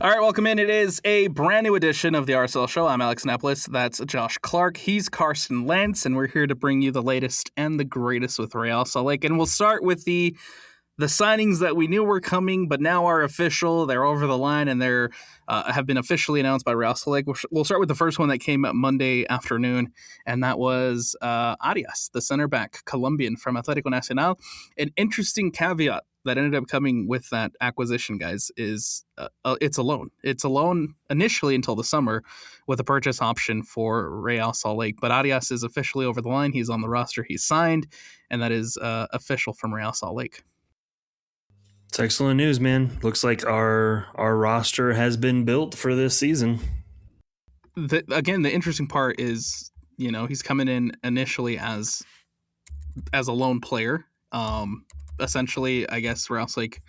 All right, welcome in. It is a brand new edition of the RSL Show. I'm Alex Napoles. That's Josh Clark. He's Carson Lantz, and we're here to bring you the latest and the greatest with Real Salt Lake. And we'll start with the signings that we knew were coming, but now are official. They're over the line, and they're have been officially announced by Real Salt Lake. We'll start with the first one that came up Monday afternoon, and that was Arias, the center back, Colombian from Atlético Nacional. An interesting caveat that ended up coming with that acquisition, guys, is it's a loan. It's a loan initially until the summer with a purchase option for Real Salt Lake. But Arias is officially over the line. He's on the roster. He's signed, and that is official from Real Salt Lake. It's excellent news, man. Looks like our roster has been built for this season. Again, the interesting part is, he's coming in initially as a lone player. Essentially, I guess Real Salt Lake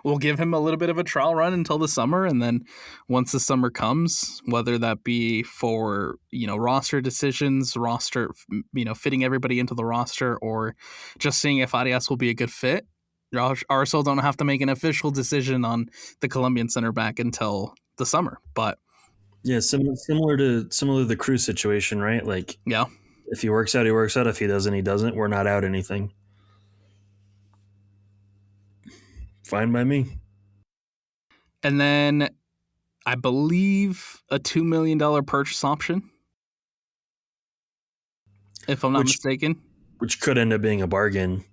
will give him a little bit of a trial run until the summer, and then once the summer comes, whether that be for roster decisions, fitting everybody into the roster, or just seeing if Arias will be a good fit, RSL don't have to make an official decision on the Colombian center back until the summer. But yeah, similar to the Cruz situation, right? Like, yeah, if he works out, he works out. If he doesn't, he doesn't. We're not out anything. Fine by me. And then I believe a $2 million purchase option, if I'm not mistaken. Which could end up being a bargain.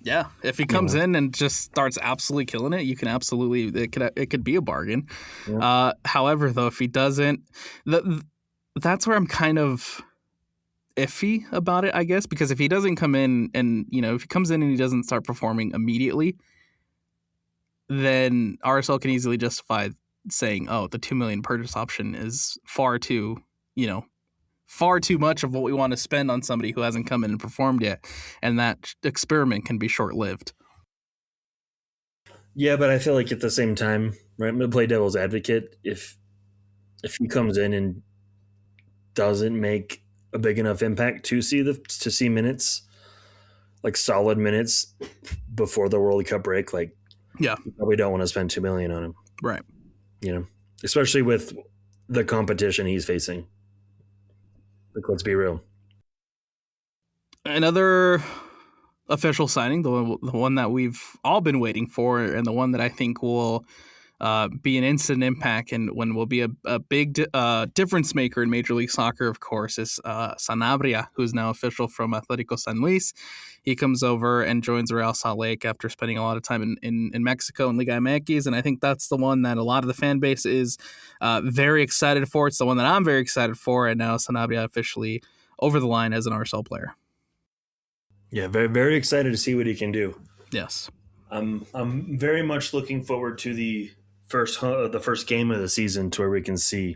Yeah, if he comes in and just starts absolutely killing it, you can absolutely it could be a bargain. Yeah. However, though, if he doesn't, that's where I'm kind of iffy about it, I guess, because if he doesn't come in and if he comes in and he doesn't start performing immediately, then RSL can easily justify saying, "Oh, the $2 million purchase option is far too much of what we want to spend on somebody who hasn't come in and performed yet," and that experiment can be short-lived. Yeah, but I feel like at the same time, right, I'm going to play devil's advocate. If he comes in and doesn't make a big enough impact to see minutes, like solid minutes before the World Cup break, like, yeah, you probably don't want to spend $2 million on him, right? Especially with the competition he's facing. Like, let's be real. Another official signing, the one that we've all been waiting for, and the one that I think will be an instant impact and when will be a big difference maker in Major League Soccer, of course, is Sanabria, who's now official from Atlético San Luis. He comes over and joins Real Salt Lake after spending a lot of time in Mexico in Liga MX, and I think that's the one that a lot of the fan base is very excited for. It's the one that I'm very excited for, and now Sanabria officially over the line as an RSL player. Yeah, very, very excited to see what he can do. Yes. I'm very much looking forward to the first game of the season, to where we can see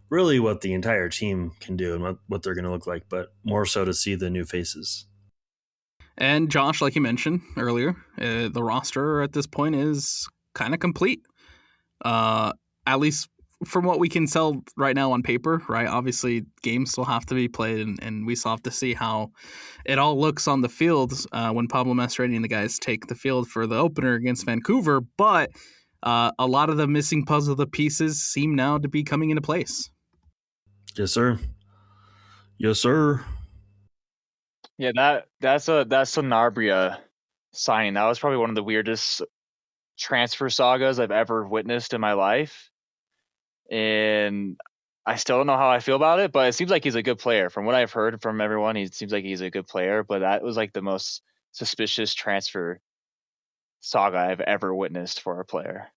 really what the entire team can do and what they're going to look like, but more so to see the new faces. And Josh, like you mentioned earlier, the roster at this point is kind of complete, at least from what we can tell right now on paper, right? Obviously, games still have to be played, and we still have to see how it all looks on the field when Pablo Mastroeni and the guys take the field for the opener against Vancouver. But a lot of the missing puzzle pieces seem now to be coming into place. Yes, sir. Yes, sir. Yeah, that's Sanabria signing. That was probably one of the weirdest transfer sagas I've ever witnessed in my life. And I still don't know how I feel about it, but it seems like he's a good player. From what I've heard from everyone, he seems like he's a good player, but that was like the most suspicious transfer saga I've ever witnessed for a player.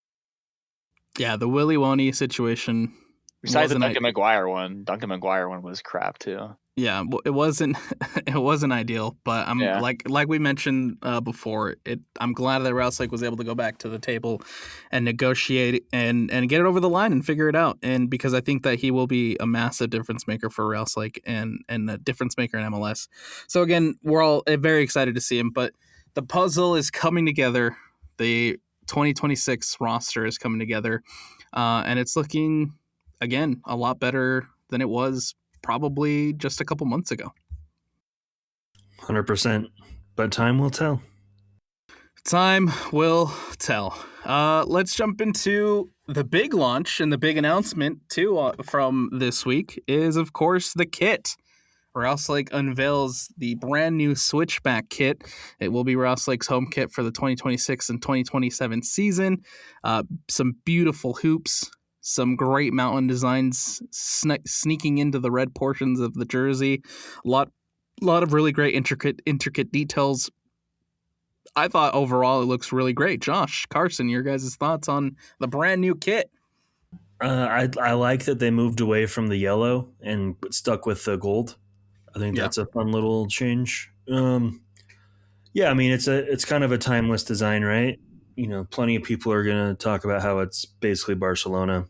Yeah, the Willy Woney situation. Besides the Duncan McGuire one was crap too. Yeah, it wasn't ideal, but like we mentioned before, I'm glad that Real Salt Lake was able to go back to the table and negotiate and get it over the line and figure it out. And because I think that he will be a massive difference maker for Real Salt Lake and a difference maker in MLS. So again, we're all very excited to see him, but the puzzle is coming together. The 2026 roster is coming together, and it's looking, again, a lot better than it was probably just a couple months ago. 100%, but time will tell. Time will tell. Let's jump into the big launch, and the big announcement too from this week is, of course, the kit. Rouse Lake unveils the brand new Switchback kit. It will be Rouse Lake's home kit for the 2026 and 2027 season. Some beautiful hoops, some great mountain designs sneaking into the red portions of the jersey. A lot of really great intricate details. I thought overall it looks really great. Josh, Carson, your guys' thoughts on the brand new kit? I like that they moved away from the yellow and stuck with the gold. I think that's a fun little change. Yeah, I mean it's kind of a timeless design, right? Plenty of people are going to talk about how it's basically Barcelona.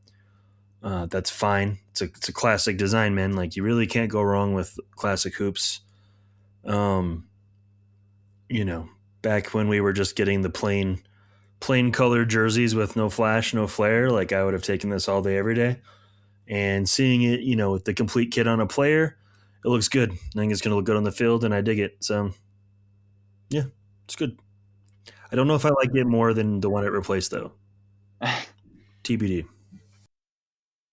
That's fine. It's a classic design, man. Like, you really can't go wrong with classic hoops. Back when we were just getting the plain colored jerseys with no flash, no flair, like, I would have taken this all day, every day. And seeing it, with the complete kit on a player, it looks good. I think it's going to look good on the field, and I dig it. So, yeah, it's good. I don't know if I like it more than the one it replaced, though. TBD.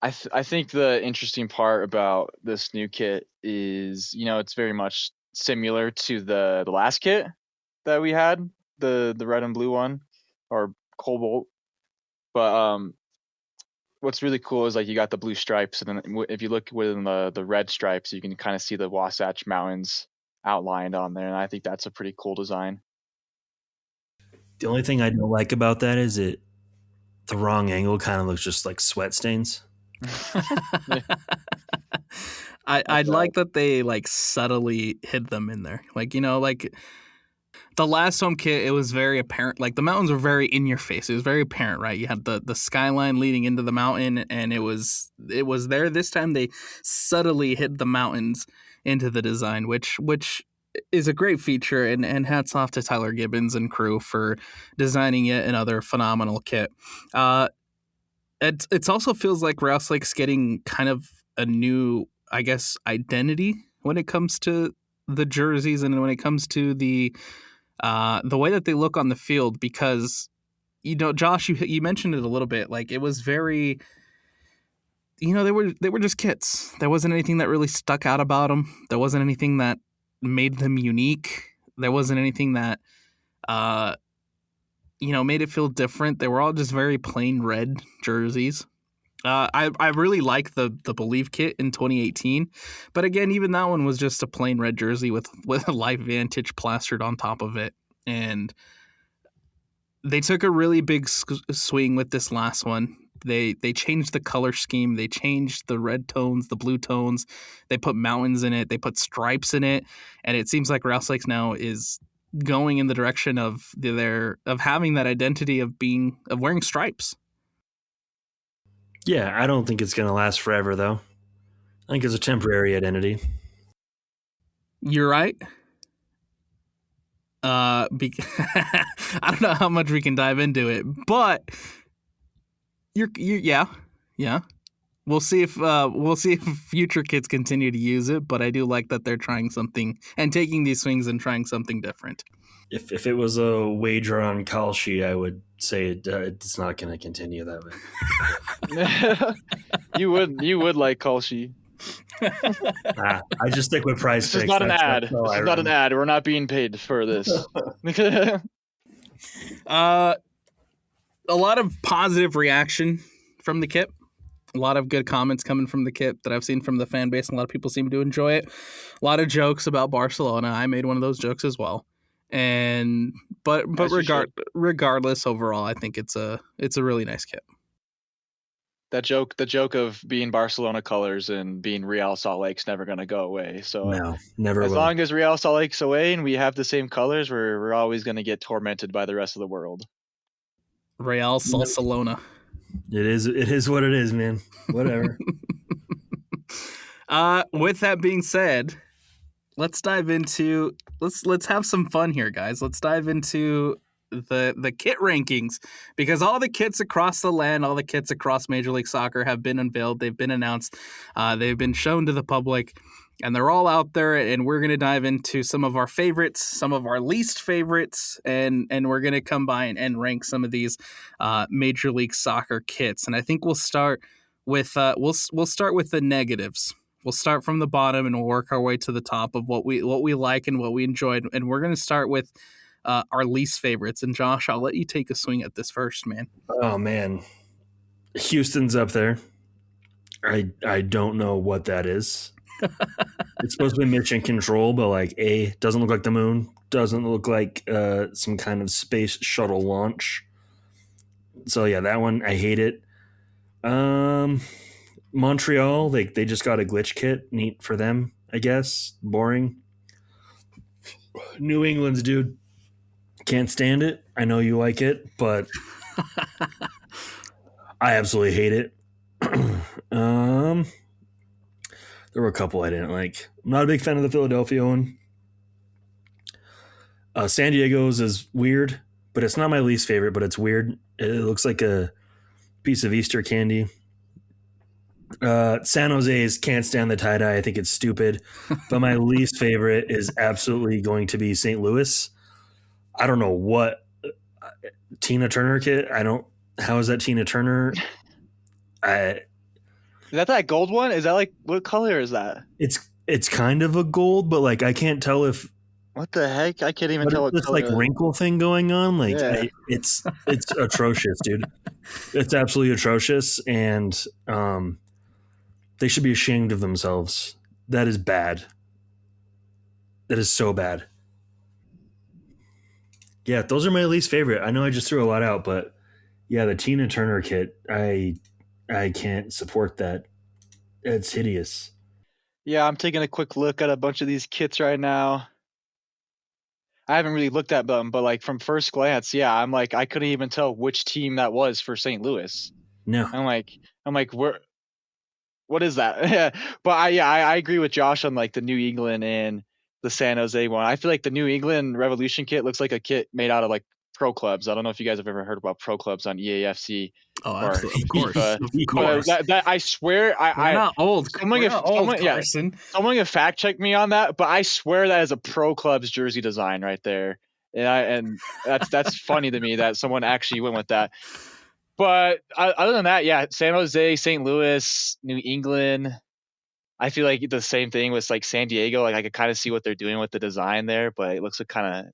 I think the interesting part about this new kit is, it's very much similar to the last kit that we had, the red and blue one, or cobalt. But what's really cool is, like, you got the blue stripes, and then if you look within the red stripes, you can kind of see the Wasatch Mountains outlined on there, and I think that's a pretty cool design. The only thing I don't like about that is the wrong angle kind of looks just like sweat stains. I'd like that they, like, subtly hid them in there. Like, like the last home kit, it was very apparent. Like, the mountains were very in your face. It was very apparent, right? You had the skyline leading into the mountain, and it was there. This time they subtly hid the mountains into the design, which is a great feature, and hats off to Tyler Gibbons and crew for designing yet another phenomenal kit. It also feels like Rouse Lake's getting kind of a new, I guess, identity when it comes to the jerseys and when it comes to the way that they look on the field, because, Josh, you mentioned it a little bit. Like, it was very, they were just kits. There wasn't anything that really stuck out about them. There wasn't anything that made them unique. There wasn't anything that made it feel different. They were all just very plain red jerseys. I really like the Believe kit in 2018, but again, even that one was just a plain red jersey with a Life Vantage plastered on top of it. And they took a really big swing with this last one. They changed the color scheme. They changed the red tones, the blue tones. They put mountains in it. They put stripes in it, and it seems like Rouse Lakes now is going in the direction of having that identity of wearing stripes. Yeah, I don't think it's going to last forever, though. I think it's a temporary identity. You're right. I don't know how much we can dive into it, but yeah. We'll see if future kits continue to use it, but I do like that they're trying something and taking these swings and trying something different. If it was a wager on Kalshi, I would say it's not going to continue that way. You would like Kalshi. I just stick with Prize Picks. This is not an ad. This is not an ad. We're not being paid for this. A lot of positive reaction from the kit. A lot of good comments coming from the kit that I've seen from the fan base, and a lot of people seem to enjoy it. A lot of jokes about Barcelona. I made one of those jokes as well. But regardless, overall, I think it's a really nice kit. The joke of being Barcelona colors and being Real Salt Lake's never going to go away. So no, never. As long as Real Salt Lake's away and we have the same colors, we're always going to get tormented by the rest of the world. Real Salsalona. It is what it is, man. Whatever. With that being said, let's dive into let's have some fun here, guys. Let's dive into the kit rankings, because all the kits across the land, all the kits across Major League Soccer have been unveiled. They've been announced. They've been shown to the public. And they're all out there, and we're going to dive into some of our favorites, some of our least favorites, and we're going to combine and rank some of these Major League Soccer kits. And I think we'll start with we'll start with the negatives. We'll start from the bottom and we'll work our way to the top of what we like and what we enjoyed. And we're going to start with our least favorites. And Josh, I'll let you take a swing at this first, man. Oh man, Houston's up there. I don't know what that is. It's supposed to be mission control, but like doesn't look like the moon, doesn't look like some kind of space shuttle launch. So yeah, that one I hate it. Montreal, they just got a glitch kit. Neat for them, I guess. Boring. New England's dude, can't stand it. I know you like it, but I absolutely hate it. There were a couple I didn't like. I'm not a big fan of the Philadelphia one. San Diego's is weird, but it's not my least favorite, but it's weird. It looks like a piece of Easter candy. San Jose's can't stand the tie-dye. I think it's stupid. But my least favorite is absolutely going to be St. Louis. I don't know what Tina Turner kit. How is that Tina Turner? Is that gold one? Is that like, what color is that? It's kind of a gold, but like I can't tell if what the heck? I can't even tell what this color. Like wrinkle thing going on. Like Yeah. It's atrocious, dude. It's absolutely atrocious, and they should be ashamed of themselves. That is bad. That is so bad. Yeah, those are my least favorite. I know I just threw a lot out, but yeah, the Tina Turner kit, I can't support that. It's hideous. Yeah, I'm taking a quick look at a bunch of these kits right now. I haven't really looked at them, but like from first glance, yeah, I'm like, I couldn't even tell which team that was for St. Louis. No. I'm like, what is that? Yeah, but I agree with Josh on like the New England and the San Jose one. I feel like the New England Revolution kit looks like a kit made out of like pro clubs. I don't know if you guys have ever heard about pro clubs on EAFC. Oh, absolutely. Of course. FIFA. Of course. That I swear, We're not old. We're not old, Carson. Someone can fact check me on that, but I swear that is a pro club's jersey design right there. And that's funny to me that someone actually went with that. But other than that, yeah, San Jose, St. Louis, New England. I feel like the same thing with like San Diego. Like I could kind of see what they're doing with the design there, but it looks like kind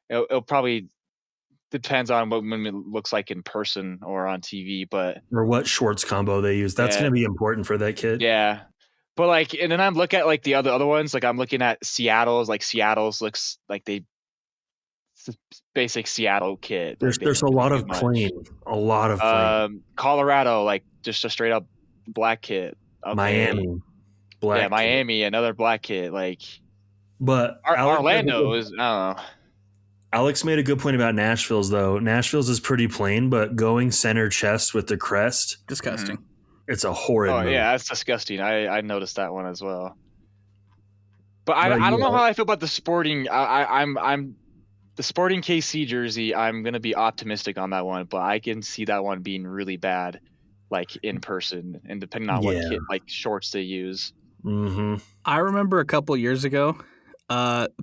of. It'll probably depends on what it looks like in person or on TV, but or what Schwartz combo they use. That's going to be important for that kid. Yeah, but like, and then I'm looking at like the other ones. Like I'm looking at Seattle's. Like Seattle's looks like basic Seattle kit. There's a lot of plain. A lot of plain. Colorado, like just a straight up black kit. Okay. Miami, black. Yeah, Miami, kit. Another black kit. Like, but Orlando is. I don't know. Alex made a good point about Nashville's, though. Nashville's is pretty plain, but going center chest with the crest. Disgusting. It's a horrid move. Yeah, that's disgusting. I noticed that one as well. But I don't know how I feel about the sporting. I'm the sporting KC jersey. I'm going to be optimistic on that one, but I can see that one being really bad, like in person, and depending on what kit, like shorts they use. Mm-hmm. I remember a couple years ago,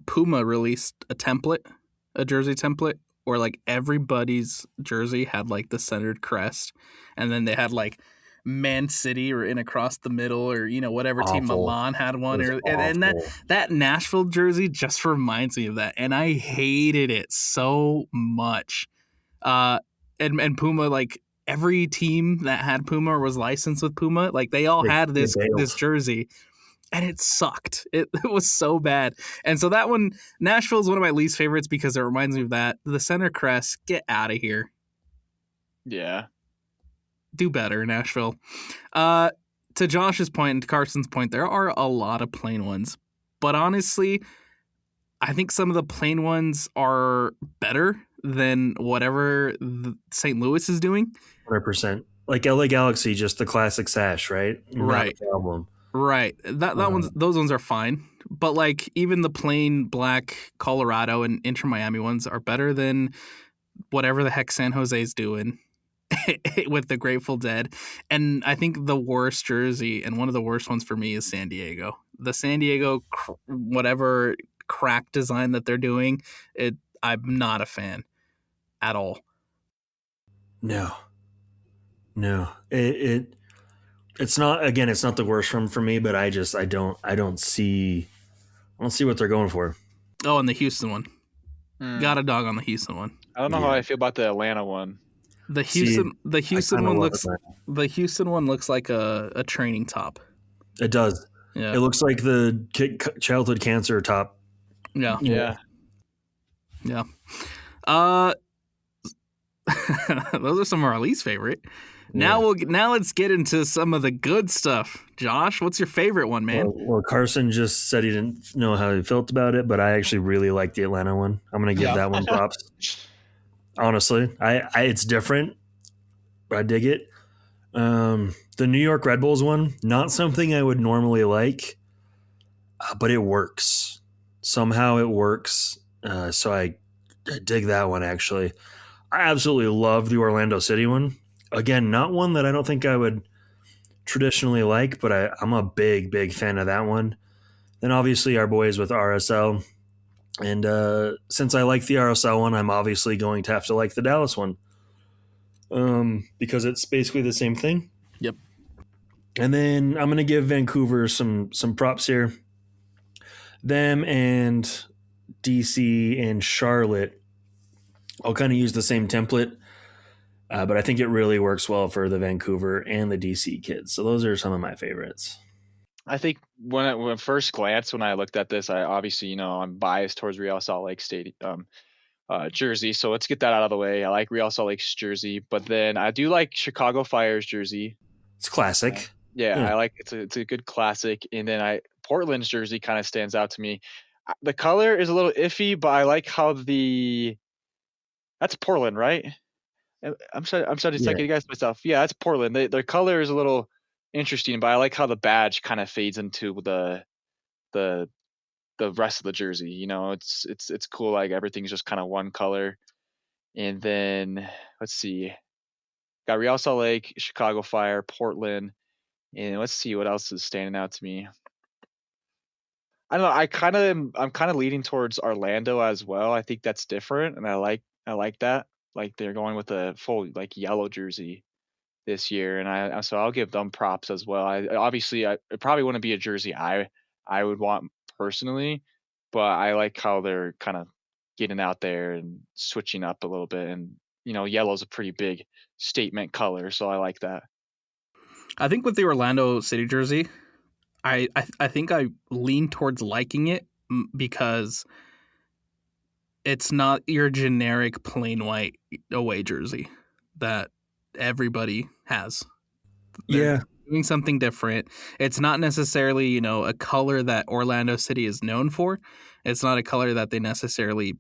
Puma released a jersey template where like everybody's jersey had like the centered crest, and then they had like Man City or in across the middle, or whatever team. Milan had one, and that Nashville jersey just reminds me of that, and I hated it so much. And Puma, like every team that had Puma or was licensed with Puma, like they all had this jersey. And it sucked. It was so bad. And so that one, Nashville is one of my least favorites because it reminds me of that. The center crest, get out of here. Yeah. Do better, Nashville. To Josh's point and to Carson's point, there are a lot of plain ones. But honestly, I think some of the plain ones are better than whatever St. Louis is doing. 100%. Like LA Galaxy, just the classic sash, right? Right. Not the album. Right. Those ones are fine. But like even the plain black Colorado and Inter Miami ones are better than whatever the heck San Jose's doing with the Grateful Dead. And I think the worst jersey and one of the worst ones for me is San Diego. The San Diego whatever crack design that they're doing, I'm not a fan at all. No. It's not, again, it's not the worst one for me, but I don't see what they're going for. Oh, and the Houston one. Got a dog on the Houston one. I don't know how I feel about the Atlanta one. The Houston one looks like a training top. It does. Yeah. It looks like the childhood cancer top. Yeah. Yeah. Those are some of our least favorite. Now let's get into some of the good stuff. Josh, what's your favorite one, man? Well, Carson just said he didn't know how he felt about it, but I actually really like the Atlanta one. I'm going to give that one props. Honestly, it's different, but I dig it. The New York Red Bulls one, not something I would normally like, but it works. Somehow it works. So I dig that one, actually. I absolutely love the Orlando City one. Again, not one that I don't think I would traditionally like, but I'm a big, big fan of that one. Then obviously our boys with RSL. And since I like the RSL one, I'm obviously going to have to like the Dallas one. Because it's basically the same thing. Yep. And then I'm going to give Vancouver some props here. Them and DC and Charlotte, I'll kind of use the same template. But I think it really works well for the Vancouver and the DC kids. So those are some of my favorites. I think when first glance, when I looked at this, I obviously, I'm biased towards Real Salt Lake Stadium, jersey. So let's get that out of the way. I like Real Salt Lake's jersey, but then I do like Chicago Fire's jersey. It's classic. I like it's a good classic. And then Portland's jersey kind of stands out to me. The color is a little iffy, but I like how that's Portland, right? I'm starting to second guess myself. Yeah, that's Portland. Their color is a little interesting, but I like how the badge kind of fades into the rest of the jersey. It's cool. Like everything's just kind of one color. And then let's see, got Real Salt Lake, Chicago Fire, Portland, and let's see what else is standing out to me. I don't know. I'm kind of leaning towards Orlando as well. I think that's different, and I like that. Like they're going with a full like yellow jersey this year, and so I'll give them props as well. It probably wouldn't be a jersey I would want personally, but I like how they're kind of getting out there and switching up a little bit, and yellow's a pretty big statement color, so I like that. I think with the Orlando City jersey, I think I lean towards liking it because it's not your generic plain white away jersey that everybody has. They're doing something different. It's not necessarily, a color that Orlando City is known for. It's not a color that they necessarily,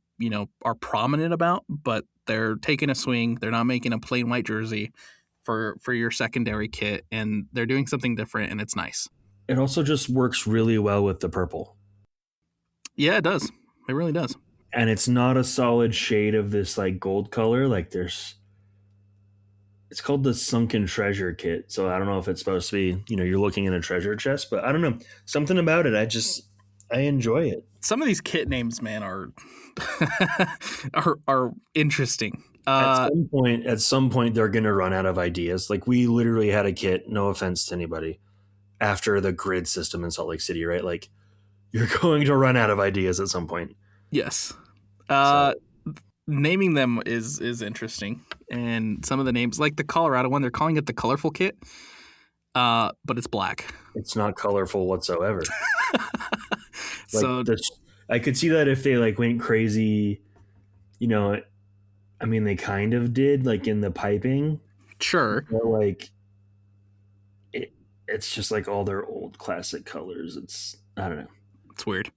are prominent about, but they're taking a swing. They're not making a plain white jersey for your secondary kit, and they're doing something different, and it's nice. It also just works really well with the purple. Yeah, it does. It really does. And it's not a solid shade of this like gold color. Like it's called the Sunken Treasure Kit. So I don't know if it's supposed to be, you're looking in a treasure chest, but I don't know. Something about it. I enjoy it. Some of these kit names, man, are are interesting. At some point, they're going to run out of ideas. Like we literally had a kit, no offense to anybody, after the grid system in Salt Lake City, right? Like you're going to run out of ideas at some point. Yes. Naming them is interesting. And some of the names, like the Colorado one, they're calling it the colorful kit, but it's black. It's not colorful whatsoever. So I could see that if they like went crazy, I mean, they kind of did like in the piping. Sure. But like it's just like all their old classic colors. I don't know. It's weird.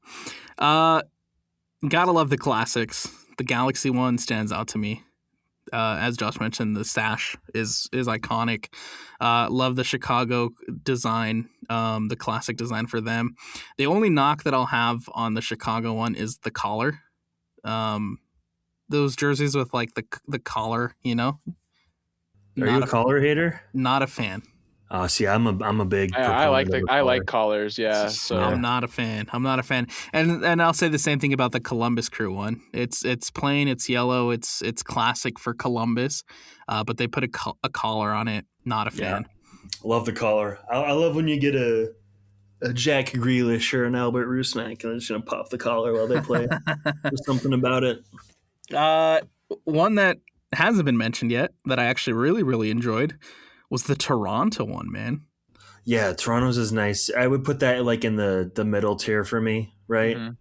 Gotta love the classics. The Galaxy one stands out to me. As Josh mentioned, the sash is iconic. Love the Chicago design, the classic design for them. The only knock that I'll have on the Chicago one is the collar. Those jerseys with like the collar, Are you a collar hater? Not a fan. See, I'm a big I like proponent of I collar. like collars. Yeah. So I'm not a fan. And I'll say the same thing about the Columbus Crew one. It's plain, it's yellow, it's classic for Columbus, but they put a collar on it. Not a fan. Love the collar. I love when you get a Jack Grealish or an Albert Rusnak and they're just gonna pop the collar while they play. There's something about it. One that hasn't been mentioned yet that I actually really, really enjoyed was the Toronto one, man. Yeah, Toronto's is nice. I would put that like in the middle tier for me, right? Mhm.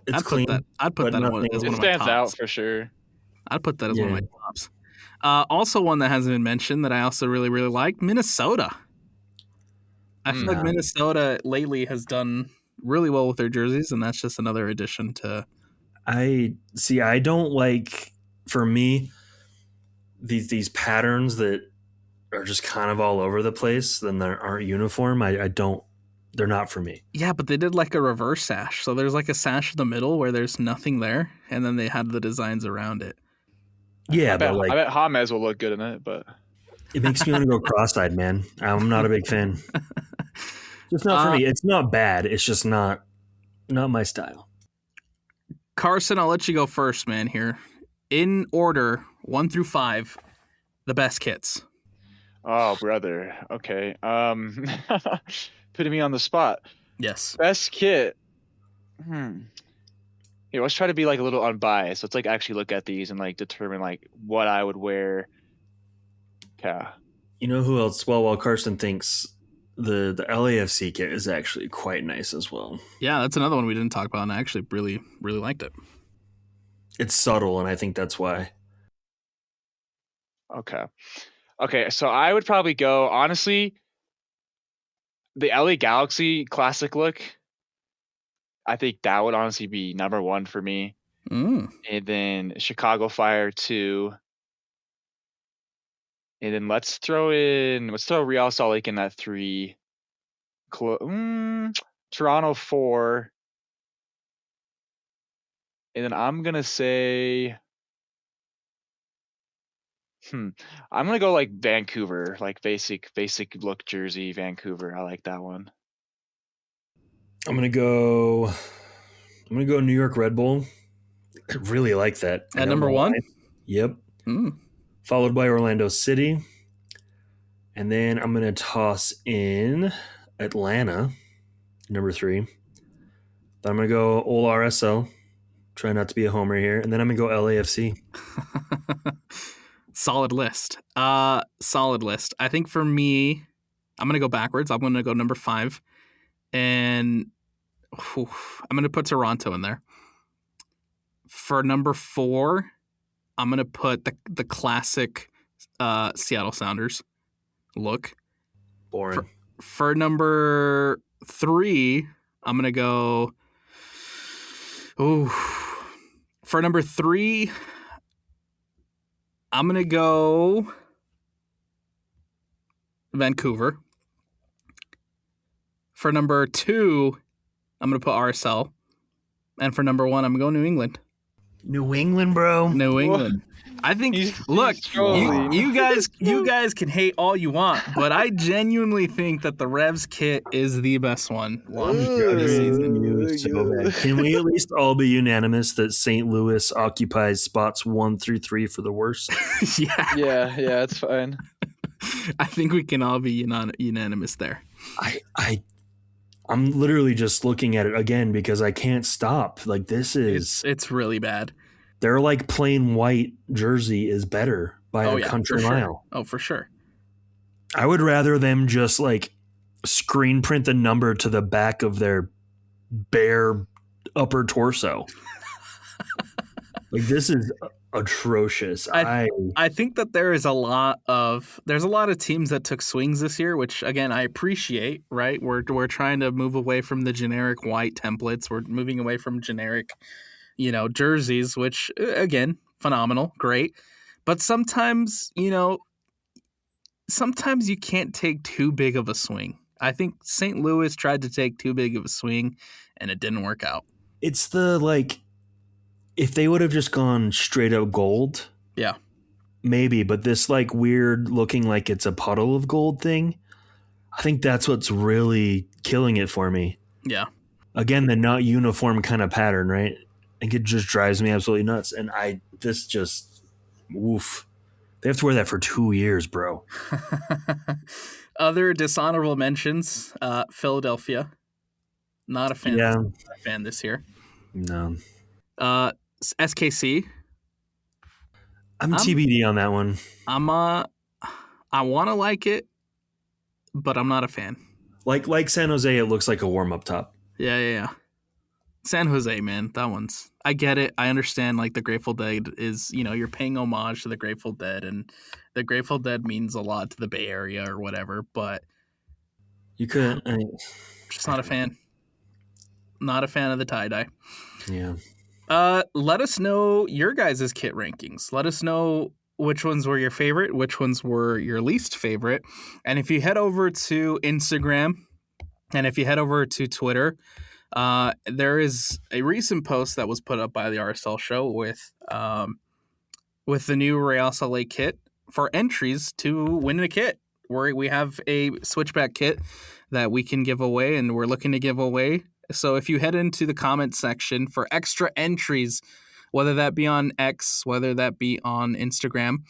It's clean. I'd put but that nothing- as It one of my stands tops. out for sure. I'd put that as one of Yeah. my tops. Also, one that hasn't been mentioned that I also really, really like, Minnesota. I feel like Minnesota lately has done really well with their jerseys, and that's just another addition to. I don't like, for me, these patterns that are just kind of all over the place, then they aren't uniform. I don't. They're not for me. Yeah, but they did like a reverse sash. So there's like a sash in the middle where there's nothing there, and then they had the designs around it. Yeah, I bet but like James will look good in it, but it makes me want to go cross-eyed, man. I'm not a big fan. Just not for me. It's not bad. It's just not my style. Carson, I'll let you go first, man, here. In order, 1 through 5, the best kits. oh brother, okay. Putting me on the spot. Yes. Best kit. Here, let's try to be like a little unbiased. Let's like actually look at these and like determine like what I would wear. Yeah. You know who else? Well, while Carson thinks the LAFC kit is actually quite nice as well. Yeah, that's another one we didn't talk about, and I actually really, really liked it. It's subtle, and I think that's why. Okay, so I would probably go, honestly, the LA Galaxy classic look. I think that would honestly be number 1 for me. And then Chicago Fire 2. And then let's throw Real Salt Lake in that 3. Toronto 4. And then I'm going to say I'm going to go like Vancouver, like basic look jersey, Vancouver. I like that one. I'm gonna go New York Red Bull. I really like that. At number 1? Yep. Followed by Orlando City. And then I'm gonna toss in Atlanta, number 3. Then I'm gonna go old RSL. Try not to be a homer here. And then I'm gonna go LAFC. Solid list. Solid list. I think for me, I'm going to go backwards. I'm going to go number 5. And I'm going to put Toronto in there. For number 4, I'm going to put the classic Seattle Sounders look. Boring. For number 3, I'm going to go... For number 3... I'm going to go Vancouver. For number 2, I'm going to put RSL. And for number 1, I'm going to go New England. New England, bro. New England. I think, look, you guys can hate all you want, but I genuinely think that the Revs kit is the best one. So bad. Can we at least all be unanimous that St. Louis occupies spots 1 through 3 for the worst? Yeah, it's fine. I think we can all be unanimous there. I'm literally just looking at it again because I can't stop. Like, this is... It's really bad. Their, like, plain white jersey is better by a country mile. Oh, for sure. I would rather them just, like, screen print the number to the back of their bare upper torso. Like, this is atrocious. I think that there's a lot of teams that took swings this year, which again I appreciate. Right, we're trying to move away from the generic white templates. We're moving away from generic, jerseys, which again phenomenal, great. But sometimes you can't take too big of a swing. I think St. Louis tried to take too big of a swing, and it didn't work out. It's the like. If they would have just gone straight up gold, yeah, maybe. But this like weird looking like it's a puddle of gold thing, I think that's what's really killing it for me. Yeah. Again, the not uniform kind of pattern, right? I think it just drives me absolutely nuts. And oof. They have to wear that for 2 years, bro. Other dishonorable mentions, Philadelphia. Not a fan. Yeah. Not a fan this year. No. SKC. I'm TBD on that one. I want to like it, but I'm not a fan. Like San Jose, it looks like a warm-up top. Yeah. San Jose, man, that one's. I get it. I understand. Like the Grateful Dead is, you're paying homage to the Grateful Dead, and the Grateful Dead means a lot to the Bay Area or whatever. But you couldn't. Just not a fan. Not a fan of the tie-dye. Yeah. Let us know your guys' kit rankings. Let us know which ones were your favorite, which ones were your least favorite. And if you head over to Instagram and if you head over to Twitter, there is a recent post that was put up by the RSL Show with the new Real Salt Lake kit for entries to win a kit. We have a switchback kit that we can give away, and we're looking to give away. So if you head into the comment section for extra entries, whether that be on X, whether that be on Instagram,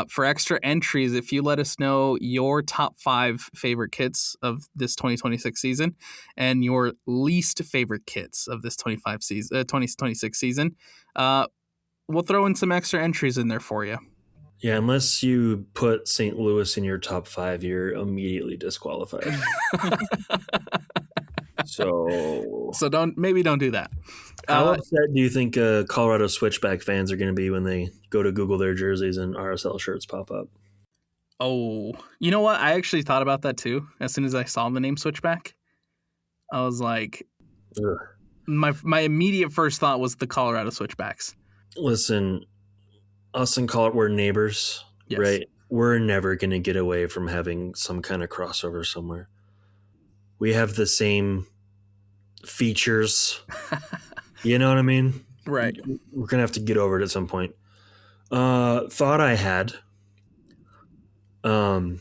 for extra entries, if you let us know your top 5 favorite kits of this 2026 season and your least favorite kits of this 2026 season, we'll throw in some extra entries in there for you. Yeah, unless you put St. Louis in your top 5, you're immediately disqualified. So don't do that. How upset do you think Colorado Switchback fans are going to be when they go to Google their jerseys and RSL shirts pop up? Oh, you know what? I actually thought about that too. As soon as I saw the name Switchback, I was like, ugh. My immediate first thought was the Colorado Switchbacks. Listen, us and Colorado, we're neighbors, yes. Right? We're never going to get away from having some kind of crossover somewhere. We have the same features. You know what I mean? Right. We're going to have to get over it at some point. Thought I had, and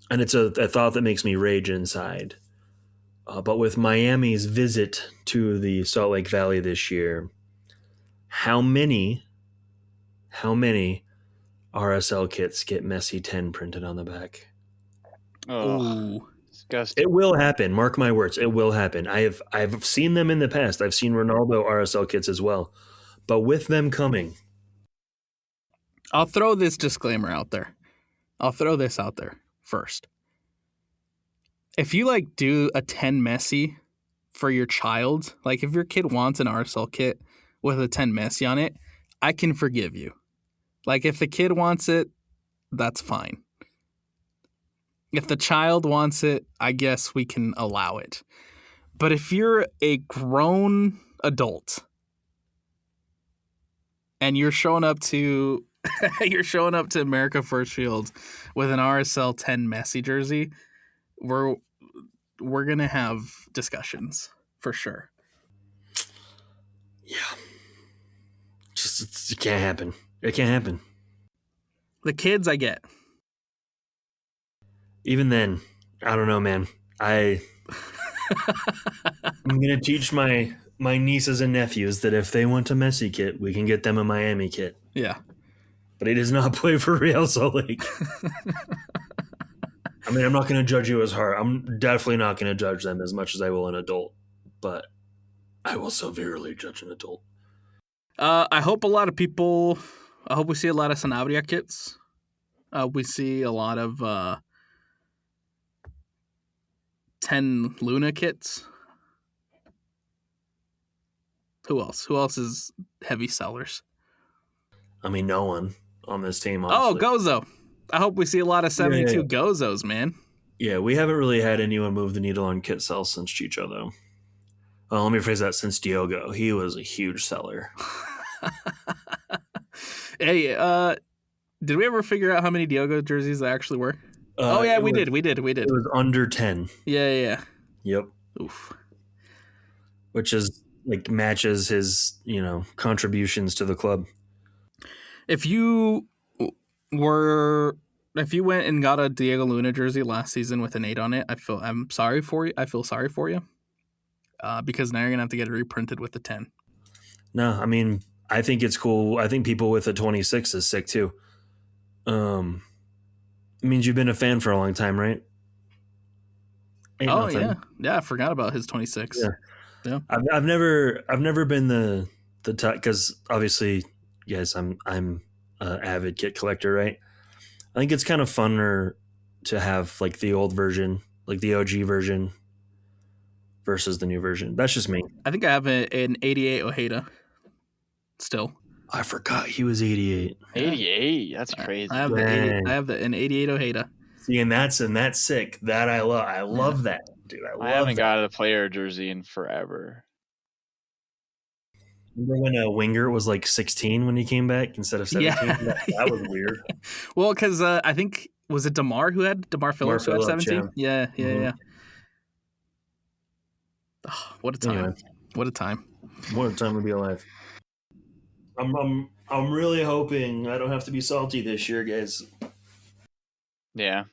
it's a thought that makes me rage inside. But with Miami's visit to the Salt Lake Valley this year, how many RSL kits get Messi 10 printed on the back? Oh, disgusting. It will happen. Mark my words. It will happen. I've seen them in the past. I've seen Ronaldo RSL kits as well. But with them coming, I'll throw this disclaimer out there. I'll throw this out there first. If you do a 10 Messi for your child, if your kid wants an RSL kit with a 10 Messi on it, I can forgive you. If the kid wants it, that's fine. If the child wants it, I guess we can allow it. But if you're a grown adult and you're showing up to America First Field with an RSL 10 Messi jersey, we're gonna have discussions for sure. Yeah, it can't happen. It can't happen. The kids, I get. Even then, I don't know, man. I'm gonna teach my nieces and nephews that if they want a Messi kit, we can get them a Miami kit. Yeah. But he does not play for Real Salt Lake. I mean, I'm not going to judge you as hard. I'm definitely not going to judge them as much as I will an adult. But I will severely judge an adult. I hope we see a lot of Sanabria kits. We see a lot of 10 Luna kits. Who else? Who else is heavy sellers? I mean, no one on this team, honestly. Oh, Gozo. I hope we see a lot of 72 Gozos, man. Yeah, we haven't really had anyone move the needle on kit sales since Chicho, though. Well, let me phrase that, since Diogo. He was a huge seller. Hey, did we ever figure out how many Diogo jerseys there actually were? We did. It was under 10. Yeah. Yep. Oof. Which is matches his, contributions to the club. If you were if you went and got a Diego Luna jersey last season with an 8 on it, I'm sorry for you. I feel sorry for you. Because now you're gonna have to get it reprinted with the 10. No, I mean, I think it's cool. I think people with a 26 is sick too. It means you've been a fan for a long time, right? Ain't nothing. Yeah. I forgot about his 26. Yeah. I've never been the type, because obviously, yes, I'm an avid kit collector, right? I think it's kind of funner to have like the old version, like the OG version, versus the new version. That's just me. I think I have an 88 Ojeda still. I forgot he was 88. 88? That's crazy. I have an 88 Ojeda. See, and that's sick. That I love. I love that, dude. I haven't got a player jersey in forever. Remember when a winger was like 16 when he came back instead of 17? Yeah. That was weird. Well, because I think, was it DeMar Phillips who had 17? Yeah. Yeah. Oh, what a time! Anyway. What a time! What a time to be alive. I'm really hoping I don't have to be salty this year, guys. Yeah.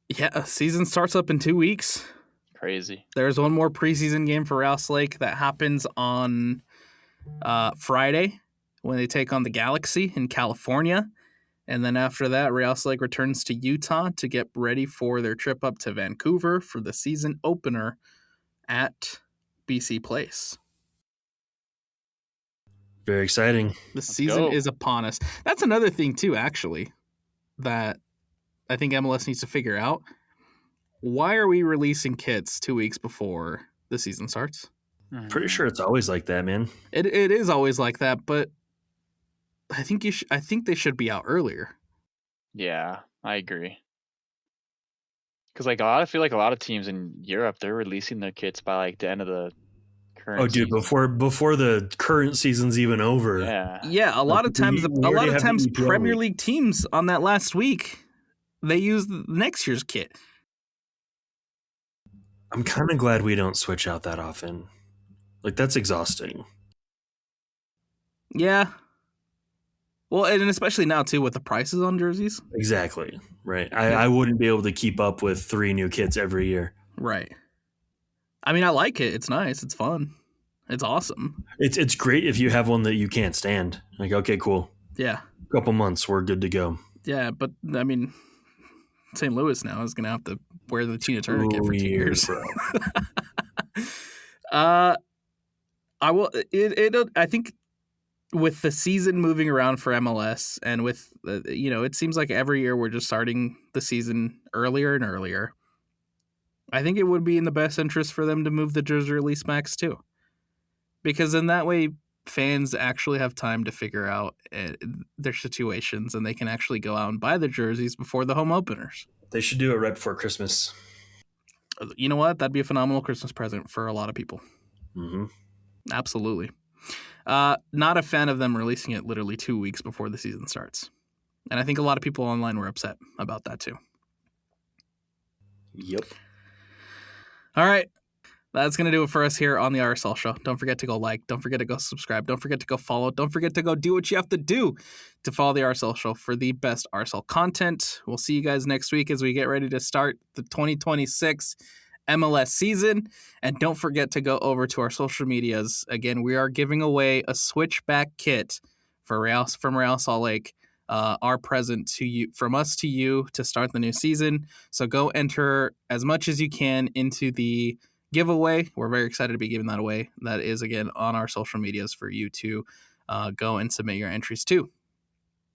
Yeah, season starts up in 2 weeks. Crazy. There's one more preseason game for Rouse Lake that happens on Friday when they take on the Galaxy in California. And then after that, Rouse Lake returns to Utah to get ready for their trip up to Vancouver for the season opener at BC Place. Very exciting. The season is upon us. That's another thing, too, actually, that I think MLS needs to figure out. Why are we releasing kits 2 weeks before the season starts? Pretty sure it's always like that, man. It is always like that, but I think they should be out earlier. Yeah, I agree. Because I feel like a lot of teams in Europe, they're releasing their kits by like the end of the current season. before the current season's even over. Yeah. A lot of times Premier League teams on that last week, they use next year's kit. I'm kind of glad we don't switch out that often. Like, that's exhausting. Yeah. Well, and especially now, too, with the prices on jerseys. Exactly. Right. I wouldn't be able to keep up with 3 new kits every year. Right. I mean, I like it. It's nice. It's fun. It's awesome. It's great if you have one that you can't stand. Like, okay, cool. Yeah. A couple months, we're good to go. Yeah, but, I mean, St. Louis now is going to have to wear the Tina Turner kit for 2 years. I think with the season moving around for MLS and with, it seems like every year we're just starting the season earlier and earlier. I think it would be in the best interest for them to move the jersey release backs too. Because in that way, fans actually have time to figure out their situations and they can actually go out and buy the jerseys before the home openers. They should do it right before Christmas. You know what? That'd be a phenomenal Christmas present for a lot of people. Mm-hmm. Absolutely. Not a fan of them releasing it literally 2 weeks before the season starts. And I think a lot of people online were upset about that too. Yep. All right. That's going to do it for us here on the RSL Show. Don't forget to go like. Don't forget to go subscribe. Don't forget to go follow. Don't forget to go do what you have to do to follow the RSL Show for the best RSL content. We'll see you guys next week as we get ready to start the 2026 MLS season. And don't forget to go over to our social medias. Again, we are giving away a switchback kit from Real Salt Lake. Our present to you, from us to you, to start the new season. So go enter as much as you can into the giveaway. We're very excited to be giving that away. That is, again, on our social medias for you to go and submit your entries to.